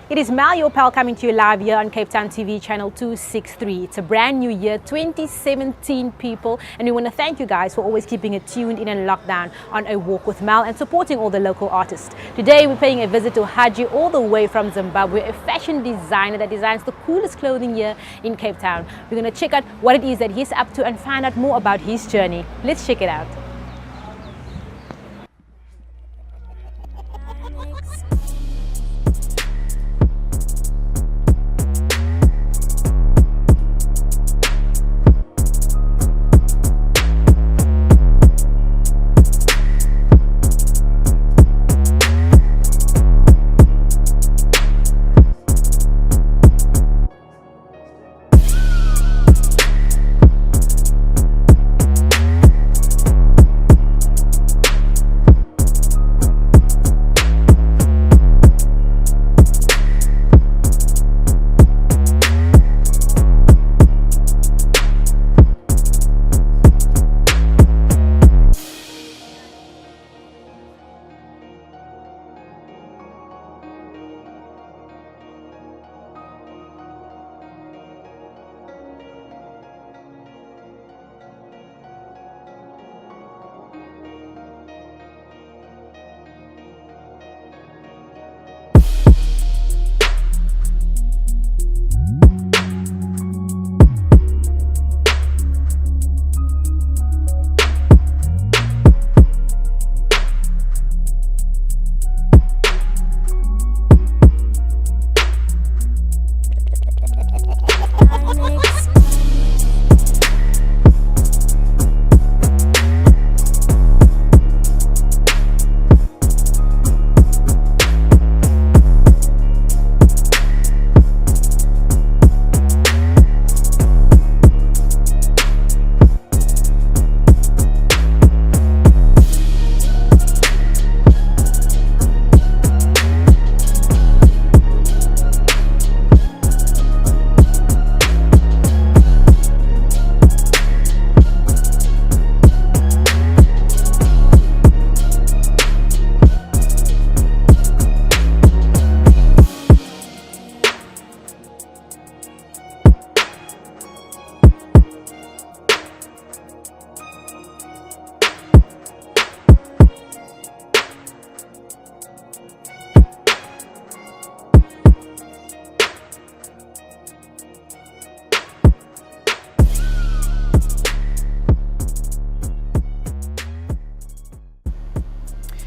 It is Mal, your pal, coming to you live here on Cape Town TV channel 263. It's a brand new year, 2017 people, and we want to thank you guys for always keeping it tuned in and locked down on A Walk with Mal and supporting all the local artists. Today we're paying a visit to Haji all the way from Zimbabwe, a fashion designer that designs the coolest clothing here in Cape Town. We're going to check out what it is that he's up to and find out more about his journey. Let's check it out.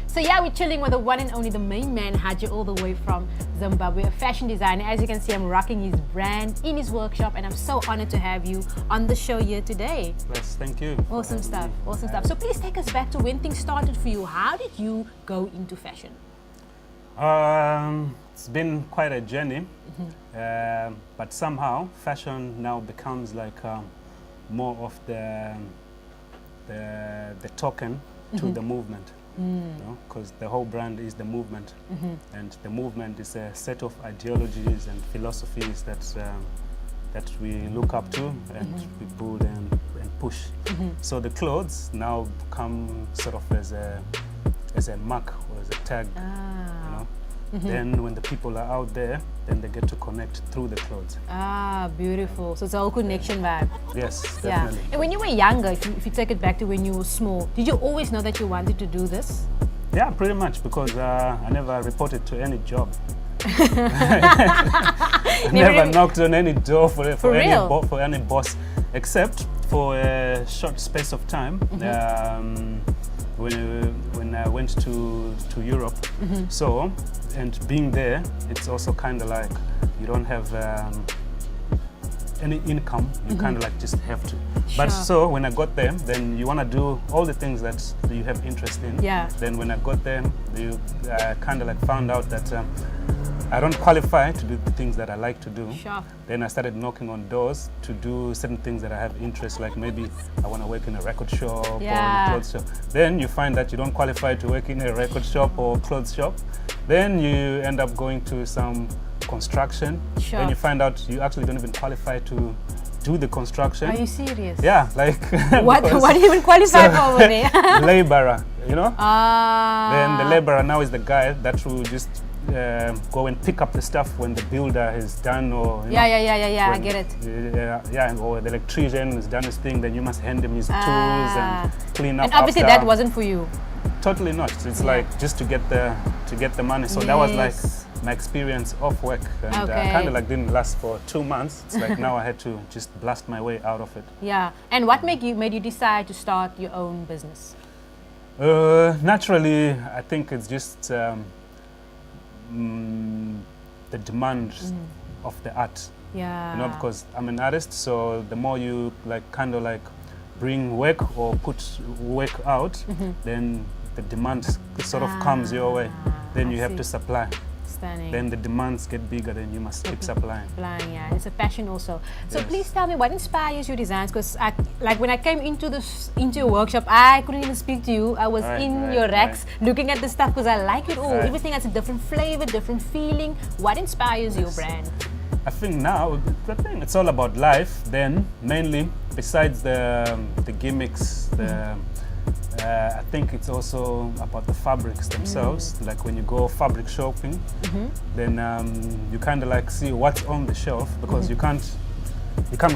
So yeah, we're chilling with the one and only, the main man, Haji, all the way from Zimbabwe, a fashion designer. As you can see, I'm rocking his brand in his workshop, and I'm so honored to have you on the show here today. Yes, thank you. Awesome stuff, awesome stuff. So please take us back to when things started for you. How did you go into fashion? It's been quite a journey, but somehow fashion now becomes like more of the token to the movement. Because the whole brand is the movement, and the movement is a set of ideologies and philosophies that that we look up to and we build and push. So the clothes now come sort of as a mark or as a tag, you know. Then when the people are out there, then they get to connect through the clothes. Ah, beautiful. So it's a whole connection vibe. Yes, definitely. And when you were younger, if you take it back to when you were small, did you always know that you wanted to do this? Yeah, pretty much, because I never reported to any job. I never knocked on any door for any boss, except for a short space of time. When I went to Europe. So, and being there, it's also kind of like you don't have any income, you kind of like just have to. But so when I got there, then you want to do all the things that you have interest in. Yeah. Then when I got there, you kind of like found out that I don't qualify to do the things that I like to do. Sure. Then I started knocking on doors to do certain things that I have interest, like maybe I want to work in a record shop or in a clothes shop. Then you find that you don't qualify to work in a record shop or clothes shop. Then you end up going to some construction. Sure. Then you find out you actually don't even qualify to do the construction. Are you serious? Yeah, like what do you even qualify for over there? Laborer, you know? Ah. Then the laborer now is the guy that will just go and pick up the stuff when the builder is done, or you know, I when, get it. Or the electrician has done his thing, then you must hand him his tools and clean up. And obviously after. that wasn't for you. Totally not. It's like just to get the money. So that was like my experience off work, and kind of like didn't last for 2 months. It's like now I had to just blast my way out of it. Yeah. And what made you decide to start your own business? Naturally, I think it's just the demand of the art. Yeah. You know, because I'm an artist, so the more you like kind of like bring work or put work out, then the demand sort of comes your way. Then you have to supply. Stunning. Then the demands get bigger, then you must keep supplying. Yeah, it's a passion also. So please tell me, what inspires your designs? Because like when I came into your workshop, I couldn't even speak to you. I was in your racks looking at the stuff because I like it all. Everything has a different flavor, different feeling. What inspires your brand? I think now it's all about life. Then mainly, besides the gimmicks, I think it's also about the fabrics themselves. Like when you go fabric shopping, then you kind of like see what's on the shelf, because you can't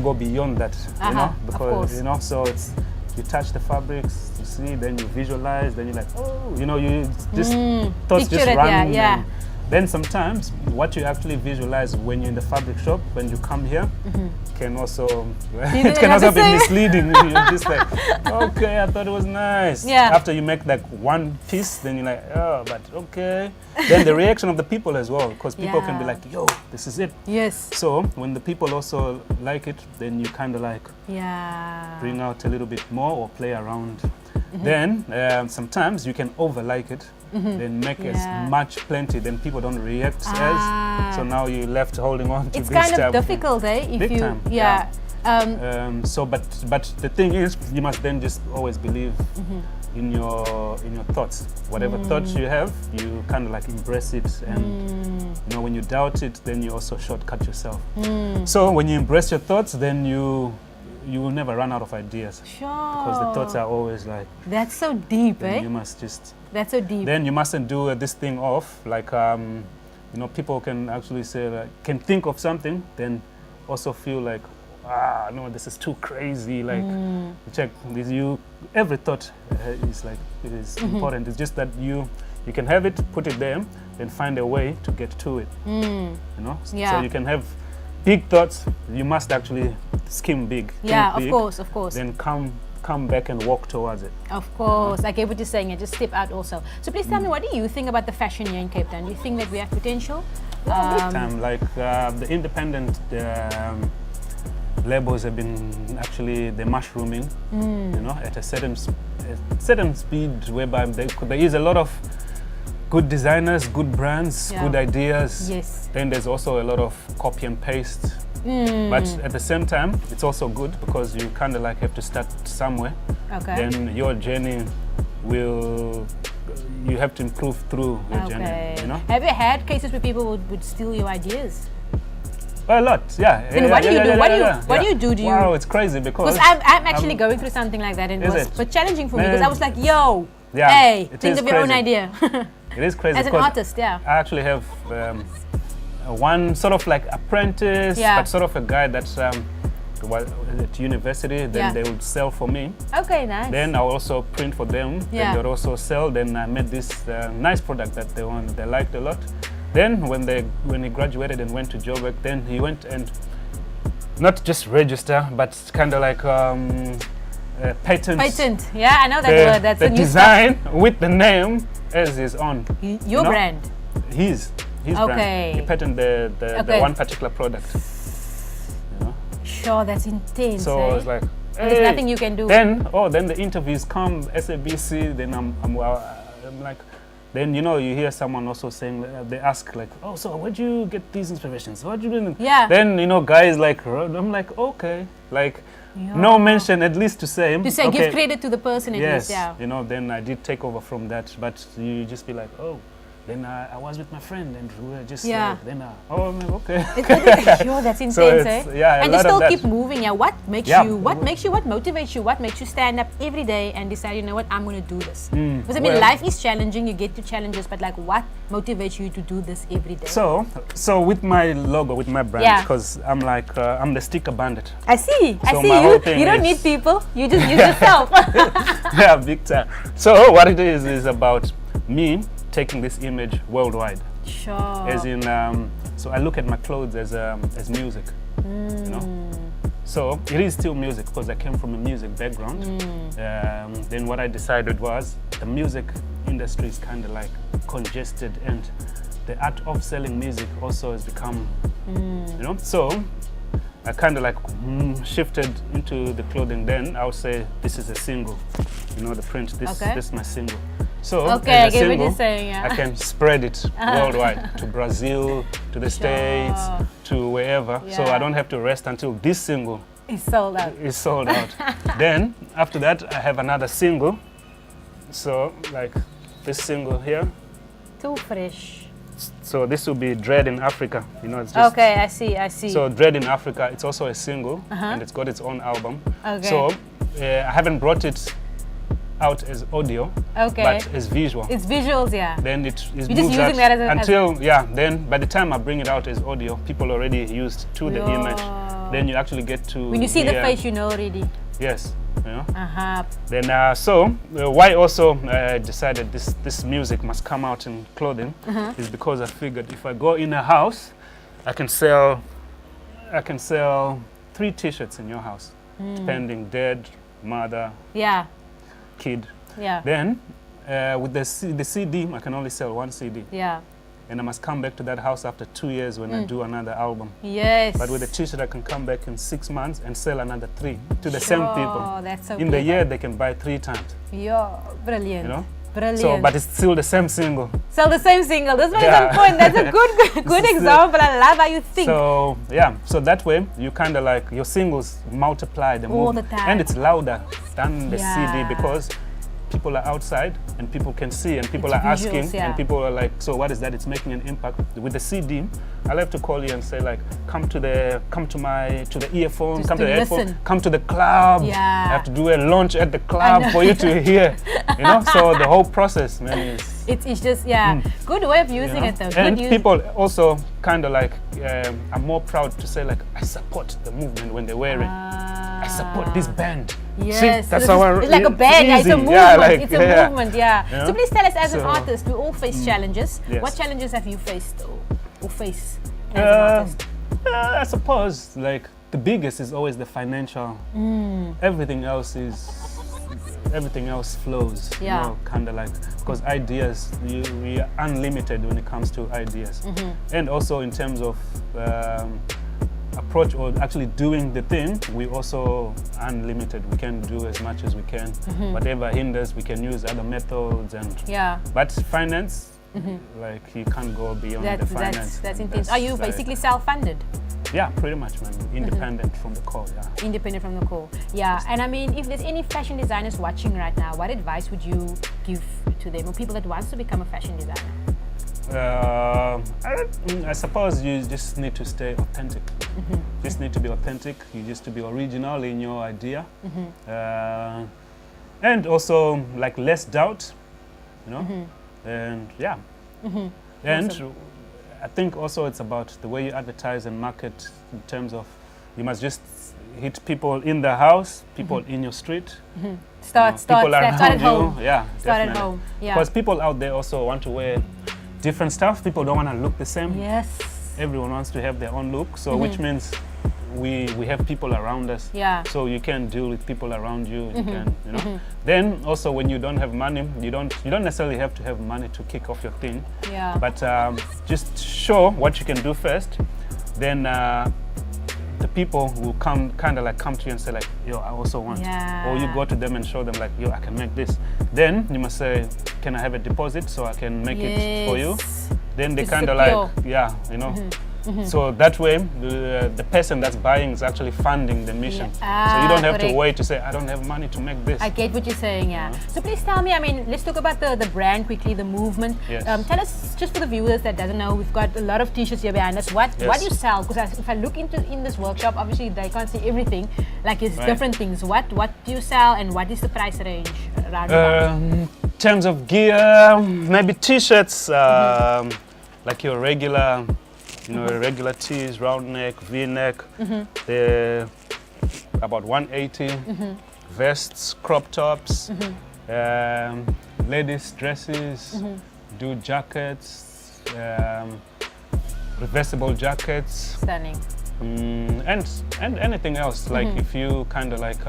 go beyond that, you know, because you know. So it's, you touch the fabrics, you see, then you visualize, then you're like, oh, you know, you just thoughts just run. Then sometimes what you actually visualize when you're in the fabric shop, when you come here, can also it can also be misleading. You're just like, okay, I thought it was nice. After you make like one piece, then you're like, oh, but okay. Then the reaction of the people as well, because people can be like, yo, this is it. Yes. So when the people also like it, then you kind of like bring out a little bit more or play around. Then sometimes you can over like it. Then make as much plenty, then people don't react as. So now you're left holding on to it's this kind of difficult, eh? If big you, time. So, but the thing is, you must then just always believe in your thoughts. Whatever thoughts you have, you kind of like embrace it, and you know, when you doubt it, then you also shortcut yourself. So when you embrace your thoughts, then you will never run out of ideas. Sure. Because the thoughts are always like. That's so deep, eh? You must just. That's so deep. Then you mustn't do this thing off, like you know, people can actually say, like, can think of something, then also feel like, no, this is too crazy. Like, check this. Every thought is like, it is important. It's just that you can have it, put it there, then find a way to get to it. You know, so you can have big thoughts. You must actually skim big. Yeah, big, of course. Then come back and walk towards it. Of course, I get what you're saying, and just step out also. So please tell me, what do you think about the fashion here in Cape Town? Do you think that we have potential? Big time. Like the independent labels have been actually mushrooming, you know, at a certain speed, whereby there is a lot of good designers, good brands, good ideas. Yes. Then there's also a lot of copy and paste. But at the same time, it's also good because you kind of like have to start somewhere. Okay. Then your journey you have to improve through your journey. You know. Have you had cases where people would steal your ideas? A lot, yeah. Then what do you do? What do you do? Wow, it's crazy because I'm actually going through something like that, and it was challenging for me because I was like, yo, hey, think of your own idea. It is crazy. As an artist, I actually have one sort of like apprentice, but sort of a guy that's at university. Then they would sell for me. Okay, nice. Then I also print for them. Then they would also sell. Then I made this nice product that they liked a lot. Then when he graduated and went to Joburg, then he went and not just register, but kind of like patent. Patent, yeah, I know that word. That's the a new design with the name as his own. Your brand. His brand. He patented the one particular product. You know? Sure, that's intense. So it's like, hey. There's nothing you can do. Then the interviews come, SABC. Then I'm like. Then you know you hear someone also saying, they ask like, oh, so where'd you get these inspirations? What'd you do? Yeah. Then you know guys like, I'm like, okay, like no mention at least to say okay, give credit to the person at least. Yeah. You know, then I did take over from that, but you just be like, oh, Then I was with my friend and we were just Yeah. like, then oh man, okay. Yo, that's intense, So it's- eh? yeah, a and you lot of still that. keep moving. Yeah, what makes Yeah. you? What makes you? What motivates you? What makes you stand up every day and decide, you know what, I'm going to do this? Because I mean, well- life is challenging. You get to challenges, but like, what motivates you to do this every day? So with my logo, with my brand, Yeah. because I'm like I'm the sticker bandit. I see. I So see my you. whole thing You don't is- need people. You just use yourself. Yeah, big time. So what it is about me taking this image worldwide. Sure. As in, so I look at my clothes as music, you know. So it is still music because I came from a music background. Then what I decided was the music industry is kind of like congested, and the art of selling music also has become, you know. So I kind of like shifted into the clothing. Then I would say this is a single, you know, the print. This is my single. So Okay, I as a get what you're single, saying, yeah. I can spread it worldwide to Brazil, to the States, to wherever. So Yeah. I don't have to rest until this single It's sold out. is sold out. Then after that, I have another single. So like this single here. Too fresh. So this will be Dread in Africa. You know, it's just Okay, I see. I see. so Dread in Africa. It's also a single, and it's got its own album. Okay. So I haven't brought it out as audio, Okay. but as visual. It's visuals, yeah. Then it You're just moves using that as a- until then by the time I bring it out as audio, people already used to the Yeah. image. Then you actually get to When you see the hear- face, you know already. Yes, you know. Uh-huh. Then why also decided this music must come out in clothing is because I figured if I go in a house, I can sell 3 T-shirts in your house, depending dad, mother, Yeah. kid. Yeah. Then with the CD, I can only sell 1 CD. Yeah. And I must come back to that house after 2 years when I do another album. Yes. But with a T-shirt, I can come back in 6 months and sell another 3 to the same people. Oh, that's so In the clever. year, they can buy 3 times. Yeah, brilliant. You know? Brilliant. So, but it's still the same single. So the same single. This makes Yeah. some point. That's a good example. I love how you think. So yeah, so that way you kind of like your singles multiply the All movement. the time. And it's louder than the Yeah. CD because people are outside and people can see and people It's are visuals, asking yeah. and people are like, so what is that? It's making an impact. With the CD, I'll have to call you and say like, come to the earphone, Just come to to the headphone, listen. come to the club. Yeah. I have to do a launch at the club for you to hear. You know, so the whole process, man, is It's just, yeah. Good way of using you know? it though. And Good use. people also kind of like, I'm more proud to say like, I support the movement when they're wearing. I support this band. Yes, See, so that's this how is- it's like a band, yeah, it's a easy. movement. Yeah, like, It's a movement, yeah. You know? So please tell us, as an So, artist, we all face challenges. yes. What challenges have you faced or face as an artist? I suppose like the biggest is always the financial. Everything else flows. Yeah. You know, kind of like because ideas, we are unlimited when it comes to ideas, and also in terms of approach or actually doing the thing, we also unlimited. We can do as much as we can. Whatever hinders, we can use other methods and. Yeah. But finance, like you can't go beyond the finance. That's And intense. Are you like- basically self-funded? Yeah, pretty much, man. Independent from the core, yeah. Independent from the core. Yeah. And I mean, if there's any fashion designers watching right now, what advice would you give to them or people that wants to become a fashion designer? I suppose you just need to stay authentic. Just need to be authentic. You just to be original in your idea, and also like less doubt, you know. And yeah, and Awesome. I think also it's about the way you advertise and market in terms of you must just hit people in the house, people in your street. Start people at around home. you. Yeah, Start at definitely. home. Yeah. Because people out there also want to wear different stuff. People don't want to look the same. Yes. Everyone wants to have their own look. So which means we have people around us. Yeah. So you can deal with people around you. You can, you know. Then also when you don't have money, you don't necessarily have to have money to kick off your thing. Yeah. But just show what you can do first. Then the people will come to you and say like, yo, I also want. Yeah. Or you go to them and show them like, yo, I can make this. Then you must say, can I have a deposit so I can make it for you? Yes. Then they To kind of secure. like, yeah, you know. So that way, the person that's buying is actually funding the mission. So you don't have to wait to say, I don't have money to make this. I get what you're saying, yeah. So please tell me, I mean, let's talk about the brand quickly, the movement. Yes. Tell us, just for the viewers that doesn't know, we've got a lot of t-shirts here behind us. What do you sell? Because if I look in this workshop, obviously they can't see everything. Like it's different things. What do you sell and what is the price range around in terms of gear, maybe t-shirts, like your regular, regular tees, round neck, V-neck. They're about 180. Vests, crop tops, ladies' dresses, dude jackets, reversible jackets. Stunning. And anything else, like if you kind of like,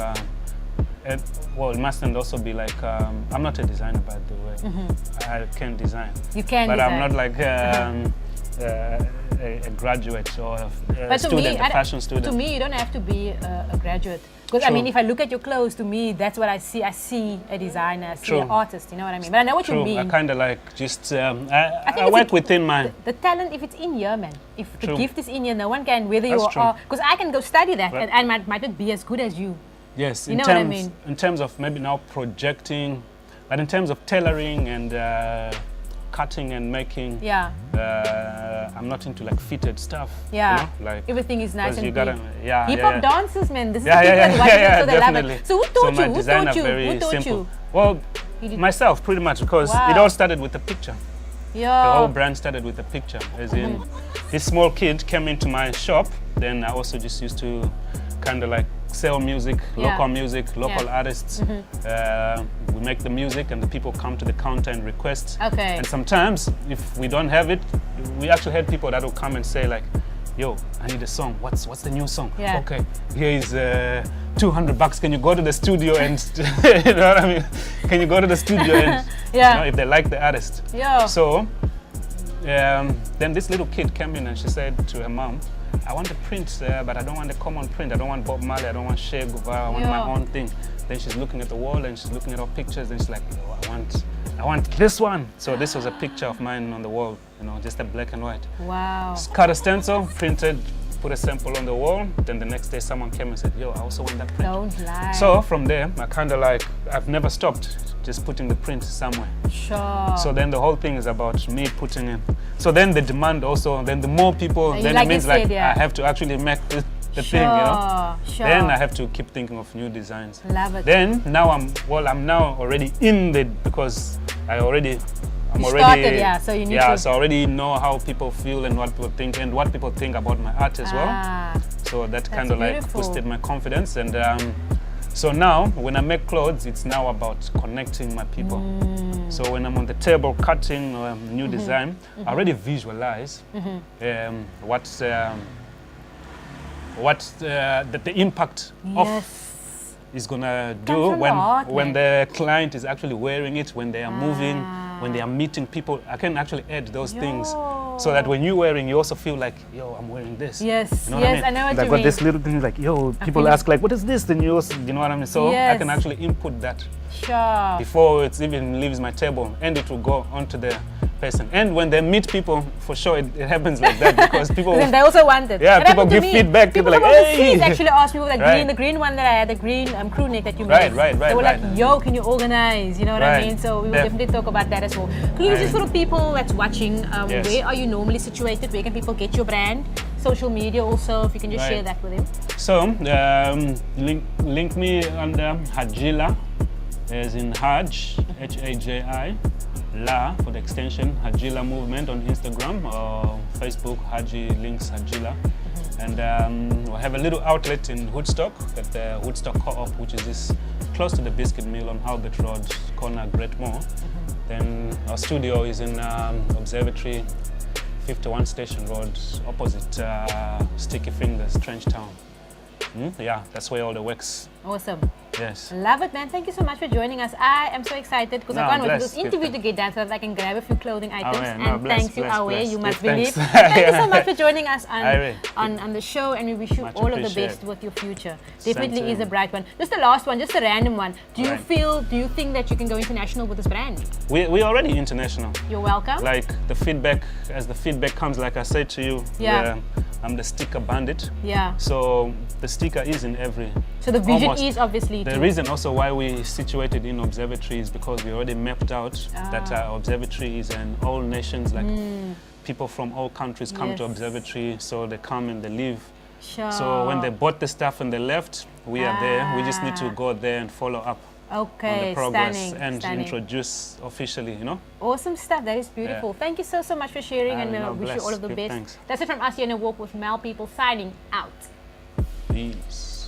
well, it mustn't also be like, I'm not a designer, by the way. I can't design. You can but design. I'm not like a graduate or a student, a fashion student. To me, you don't have to be a graduate. Because I mean, if I look at your clothes, to me, that's what I see. I see a designer, I see an artist, you know what I mean? But I know what you mean. I kind of like just, I work within my... The talent, if it's in here, man. If the gift is in here, no one can, whether you are... Because I can go study that and I might not be as good as you. Yes, you know what I mean? In terms of maybe now projecting, but in terms of tailoring and cutting and making, I'm not into like fitted stuff. Yeah, you know? Like everything is nice and gotta, hip hop dancers, man. This is yeah, so they love it. So who taught you? Who taught you? Well, myself, pretty much, because it all started with a picture. The whole brand started with a picture. As in, this small kid came into my shop. Then I also just used to kind of like sell music, local artists. We make the music and the people come to the counter and request. And sometimes, if we don't have it, we actually had people that will come and say like, yo, I need a song. What's the new song? Okay, here is $200. Can you go to the studio and, you know what I mean? Can you go to the studio and, you know, if they like the artist. So, then this little kid came in and she said to her mom, I want a print, but I don't want a common print. I don't want Bob Marley, I don't want Che Guevara, I want my own thing. Then she's looking at the wall and she's looking at our pictures and she's like, oh, I want this one. So this was a picture of mine on the wall, you know, just a black and white. Wow. Cut a stencil, printed, put a sample on the wall. Then the next day someone came and said, yo, I also want that print. Don't lie. So from there, I kind of like, I've never stopped just putting the print somewhere. Sure. So then the whole thing is about me putting in. So then the demand also, then the more people, then like it means like I have to actually make the thing, you know. Then I have to keep thinking of new designs. Love it. Then now I'm now already in the, because I'm already started, so you need to. So I already know how people feel and what people think and what people think about my art as well. So that kind of like boosted my confidence. And so now when I make clothes, it's now about connecting my people. So when I'm on the table cutting a new design, I already visualize what the impact of is gonna do when the client is actually wearing it, when they are moving, when they are meeting people. I can actually add those things so that when you're wearing, you also feel like, yo, I'm wearing this. Yes, you know what I mean? I know what like you mean. Got this little thing like, yo, people ask like, what is this? Then you also, you know what I mean? So I can actually input that before it even leaves my table, and it will go onto the person. And when they meet people, for sure it happens like that, because people they also want it. Yeah, people give feedback. People like, hey! Actually asked me like the green one that I had, the green crew neck that you made. They were like, yo, can you organize? You know what I mean? So we will definitely talk about that as well. Can you just for the people that's watching, where are you normally situated? Where can people get your brand? Social media also, if you can just share that with them. So link me under Hajila, as in Haj, H-A-J-I. La for the extension, Hajila Movement on Instagram or Facebook, Haji Links Hajila. And we have a little outlet in Woodstock, at the Woodstock Co-op, which is this close to the Biscuit Mill on Albert Road, corner Greatmore. Then our studio is in Observatory, 51 Station Road, opposite Sticky Fingers, Trench Town. Yeah, that's where all the works. Awesome. Yes. Love it, man. Thank you so much for joining us. I am so excited because No, I can't wait for bless. this interview to get done so that I can grab a few clothing items. man. No, And bless, thanks you, bless, Awe, bless. you Yeah, must thanks. believe. Thank you so much for joining us Aye. on the show, and we wish you Much all of the appreciated. best with your future. Same Definitely to is you. a bright one. Just the last one, just a random one. Do you Right. think that you can go international with this brand? We're already international. You're welcome. Like the feedback, as the feedback comes, like I said to you, Yeah. I'm the sticker bandit. Yeah. So the sticker is in every. So the vision almost. is obviously The to reason also why we situated in observatory is because we already mapped out that Ah. our observatory is in all nations, like people from all countries come to Yes. observatory, so they come and they live. Sure. So when they bought the stuff and they left, we are there. We just need to Ah. go there and follow up on Okay, the progress stunning, and stunning. introduce officially, you know. Awesome stuff. That is beautiful. Thank you so much for sharing, and we no, wish you bless. all of the Good, best. thanks. That's it from us here in A Walk with Mel. People signing out. Peace.